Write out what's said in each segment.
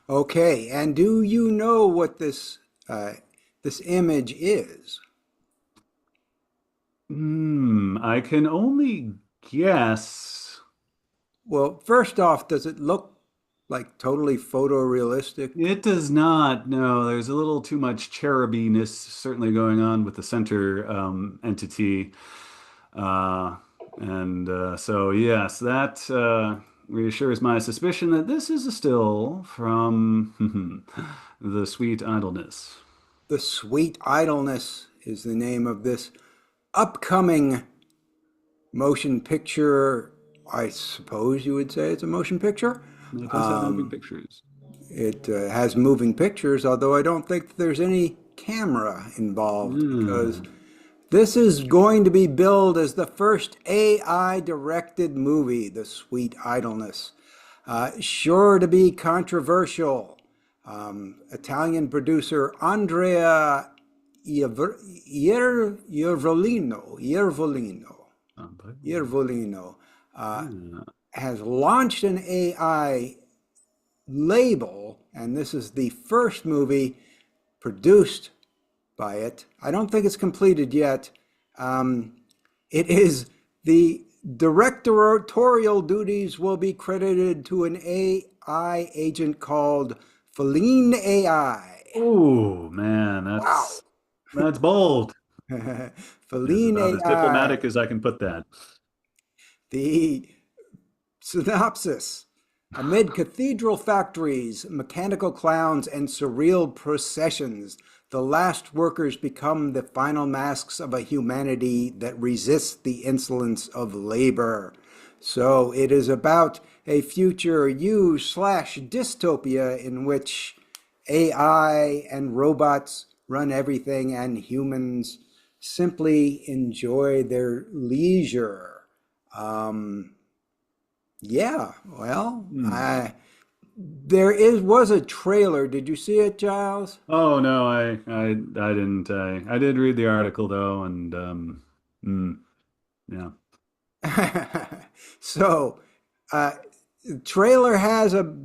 Okay, and do you know what this image is? I can only guess. Well, first off, does it look like totally photorealistic? It does not. No, there's a little too much cherubiness certainly going on with the center entity. Uh, and so, yes, that reassures my suspicion that this is a still from the sweet idleness. The Sweet Idleness is the name of this upcoming motion picture. I suppose you would say it's a motion picture. It does have moving Um, pictures. it has moving pictures, although I don't think that there's any camera involved because Hmm. this is going to be billed as the first AI directed movie, The Sweet Idleness. Sure to be controversial. Italian producer Andrea But Iervolino yeah. has launched an AI label, and this is the first movie produced by it. I don't think it's completed yet. Um, it is the directorial duties will be credited to an AI agent called Feline AI. Oh man, Wow. that's bold. Is Feline about as AI. diplomatic as I can put that. The synopsis. Amid cathedral factories, mechanical clowns, and surreal processions, the last workers become the final masks of a humanity that resists the insolence of labor. So it is about a future you slash dystopia in which AI and robots run everything and humans simply enjoy their leisure. Um, yeah, well, Hmm. there is was a trailer. Did you see it, Giles? Oh no, I didn't. I did read the article though, and mm, yeah. So, uh, the trailer has a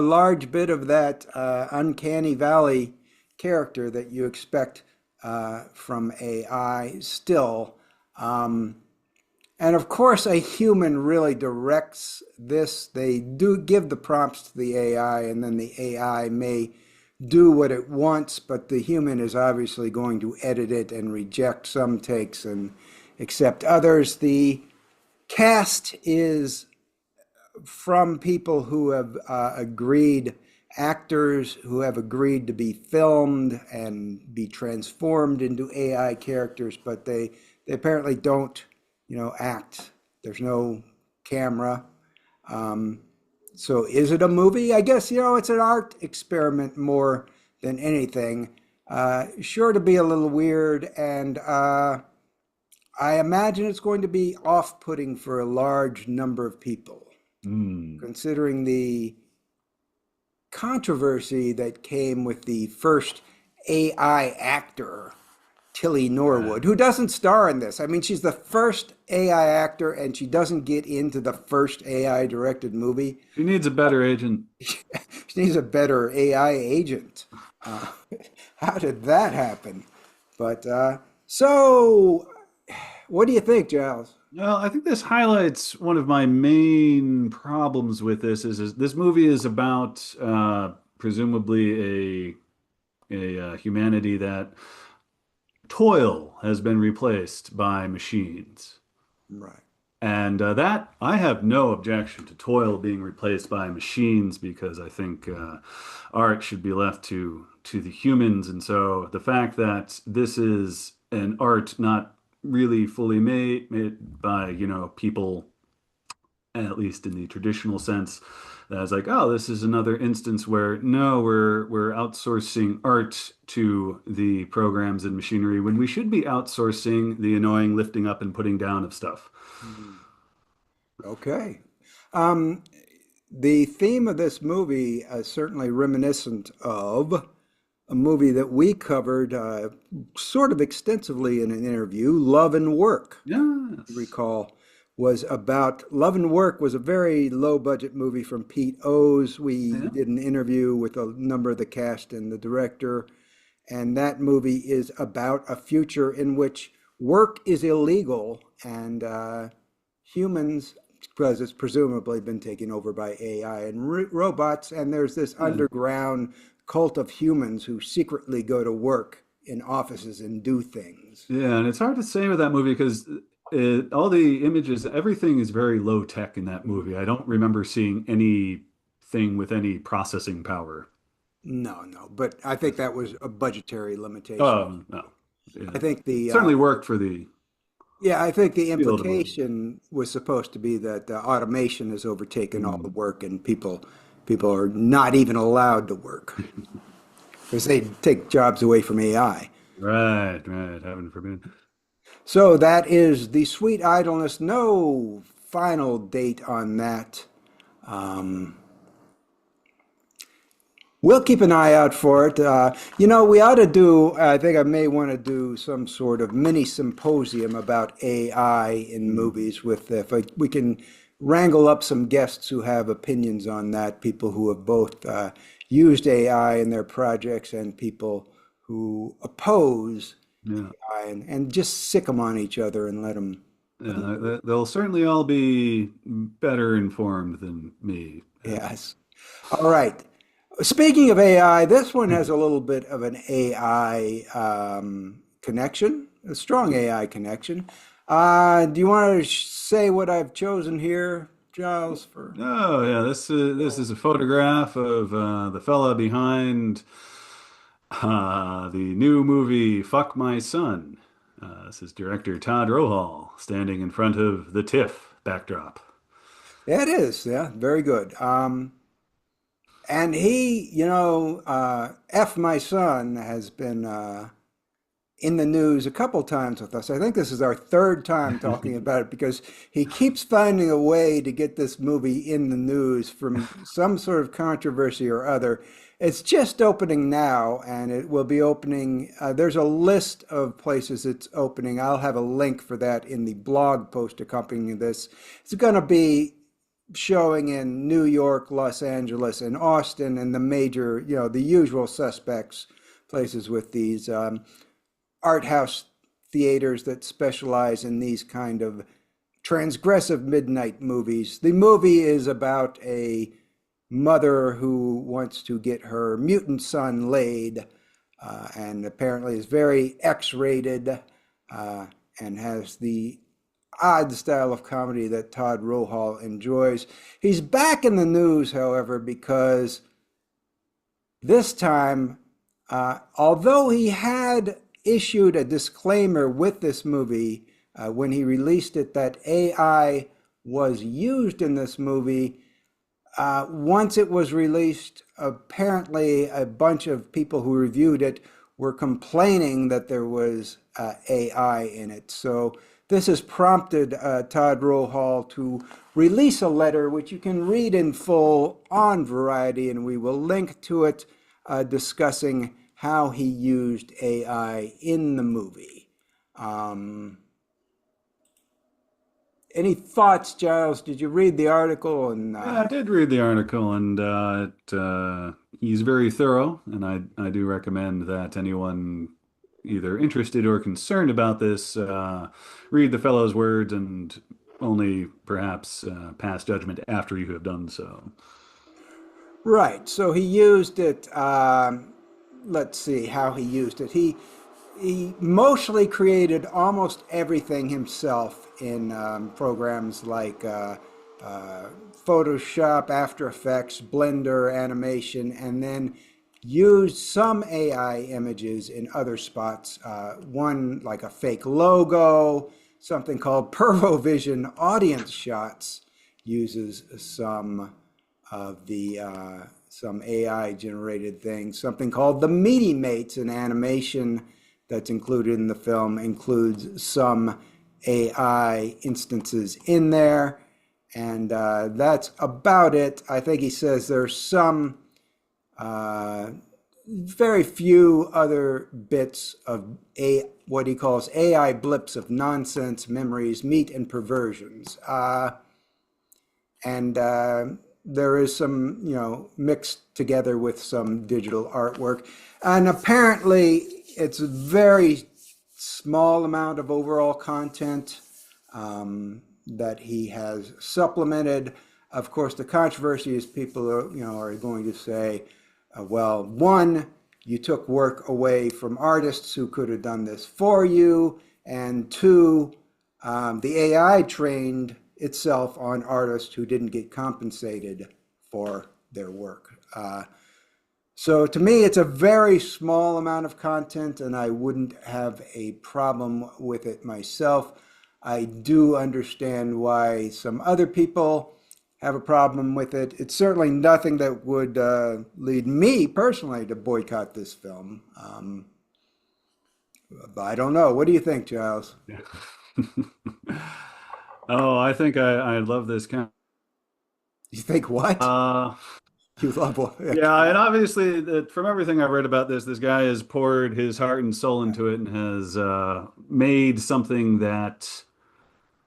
large bit of that uncanny valley character that you expect from AI still. Um, And of course, a human really directs this. They do give the prompts to the AI, and then the AI may do what it wants, but the human is obviously going to edit it and reject some takes and accept others. The cast is from people who have agreed, actors who have agreed to be filmed and be transformed into AI characters, but they apparently don't, act. There's no camera. Um, so is it a movie? I guess, it's an art experiment more than anything. Sure to be a little weird, and I imagine it's going to be off-putting for a large number of people Mm. considering the controversy that came with the first AI actor, Tilly Norwood, who doesn't star in this. I mean, she's the first AI actor and she doesn't get into the first AI directed movie. She needs a better agent. She needs a better AI agent. Uh, how did that happen? But so, what do you think, Giles? Well, I think this highlights one of my main problems with this is this movie is about presumably a humanity that toil has been replaced by machines. Right. And that I have no objection to toil being replaced by machines because I think art should be left to the humans. And so the fact that this is an art not really fully made by, people, at least in the traditional sense, that's like, oh, this is another instance where no, we're outsourcing art to the programs and machinery when we should be outsourcing the annoying lifting up and putting down of stuff. Mhm. Okay. Um, the theme of this movie is certainly reminiscent of a movie that we covered sort of extensively in an interview, Love and Work, you Yes. recall. was about Love and Work was a very low budget movie from Pete O's. We Yeah. did an interview with a number of the cast and the director, and that movie is about a future in which work is illegal and humans, because it's presumably been taken over by AI and robots, and there's this Yeah. underground cult of humans who secretly go to work in offices and do things. Yeah, and it's hard to say with that movie because all the images, everything is very low tech in that movie. I don't remember seeing anything with any processing power. No, no, but I think that was a budgetary limitation. Oh, no. I Yeah. think the Certainly worked for the yeah, I think the feel of the movie. implication was supposed to be that automation has overtaken all the Mm. work, and people are not even allowed to work because they take jobs away from AI. Right, right. Heaven forbid. So that is the Sweet Idleness. No final date on that. Um, we'll keep an eye out for it. We ought to do, I think I may want to do some sort of mini symposium about AI in Mm. movies with, if we can wrangle up some guests who have opinions on that, people who have both used AI in their projects and people who oppose Yeah. AI and just sick them on each other and let them. Yeah, they'll certainly all be better informed than me. Yes. All right. Speaking of AI, this one has a little bit of an AI connection, a strong AI connection. Do you want to say what I've chosen here, Giles? For Oh yeah, this is a photograph of the fella behind the new movie "Fuck My Son." This is director Todd Rohal standing in front of the TIFF backdrop. yeah, it is. Yeah, very good. And he, F My Son has been in the news a couple times with us. I think this is our third time talking about it because he keeps finding a way to get this movie in the news from some sort of controversy or other. It's just opening now, and it will be opening. There's a list of places it's opening. I'll have a link for that in the blog post accompanying this. It's going to be showing in New York, Los Angeles, and Austin, and the major, the usual suspects places with these. Art house theaters that specialize in these kind of transgressive midnight movies. The movie is about a mother who wants to get her mutant son laid, and apparently is very X-rated, and has the odd style of comedy that Todd Rohal enjoys. He's back in the news, however, because this time, although he had issued a disclaimer with this movie when he released it that AI was used in this movie, once it was released, apparently a bunch of people who reviewed it were complaining that there was AI in it. So this has prompted Todd Rohal to release a letter, which you can read in full on Variety, and we will link to it, discussing how he used AI in the movie. Um, any thoughts, Giles? Did you read the article? And Yeah, I did read the article, and he's very thorough, and I do recommend that anyone either interested or concerned about this read the fellow's words and only perhaps pass judgment after you have done so. right, so he used it. Let's see how he used it. He mostly created almost everything himself in programs like Photoshop, After Effects, Blender, animation, and then used some AI images in other spots. One like a fake logo, something called PervoVision Audience Shots uses some AI generated things. Something called the Meaty Mates, an animation that's included in the film, includes some AI instances in there. And that's about it. I think he says there's some uh, very few other bits of what he calls AI blips of nonsense, memories, meat, and perversions. And there is some, mixed together with some digital artwork. And apparently, it's a very small amount of overall content that he has supplemented. Of course, the controversy is people are going to say, well, one, you took work away from artists who could have done this for you, and two, the AI trained itself on artists who didn't get compensated for their work. So to me, it's a very small amount of content, and I wouldn't have a problem with it myself. I do understand why some other people have a problem with it. It's certainly nothing that would lead me personally to boycott this film. But I don't know. What do you think, Giles? Yeah. Oh, I think I love this kind. You think what? Uh, You love what? yeah, and obviously, from everything I've read about this guy has poured his heart and soul into it and has made something that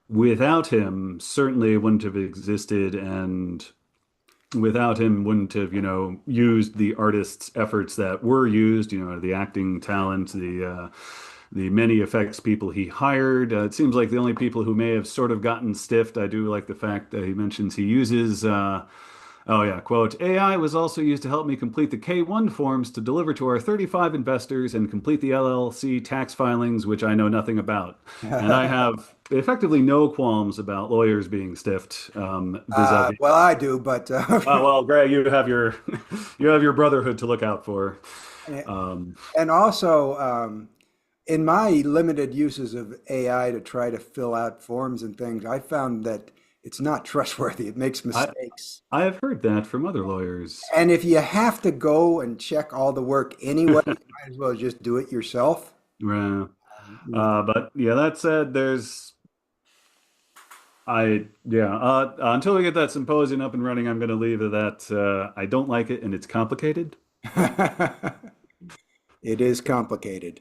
without him certainly wouldn't have existed, and without him wouldn't have, used the artist's efforts that were used, the acting talent, the many effects people he hired. It seems like the only people who may have sort of gotten stiffed. I do like the fact that he mentions he uses. Oh yeah, quote, AI was also used to help me complete the K-1 forms to deliver to our 35 investors and complete the LLC tax filings, which I know nothing about. And I have effectively no qualms about lawyers being stiffed, vis-a-vis. Well, I do, but Well, Greg, you have your you have your brotherhood to look out for. Um, and also in my limited uses of AI to try to fill out forms and things, I found that it's not trustworthy. It makes I mistakes. I have heard that from other lawyers. And if you have to go and check all the work anyway, you might as well just do it yourself. Uh, You but yeah, that said, yeah, until we get that symposium up and running, I'm going to leave it at I don't like it and it's complicated. know. It is complicated.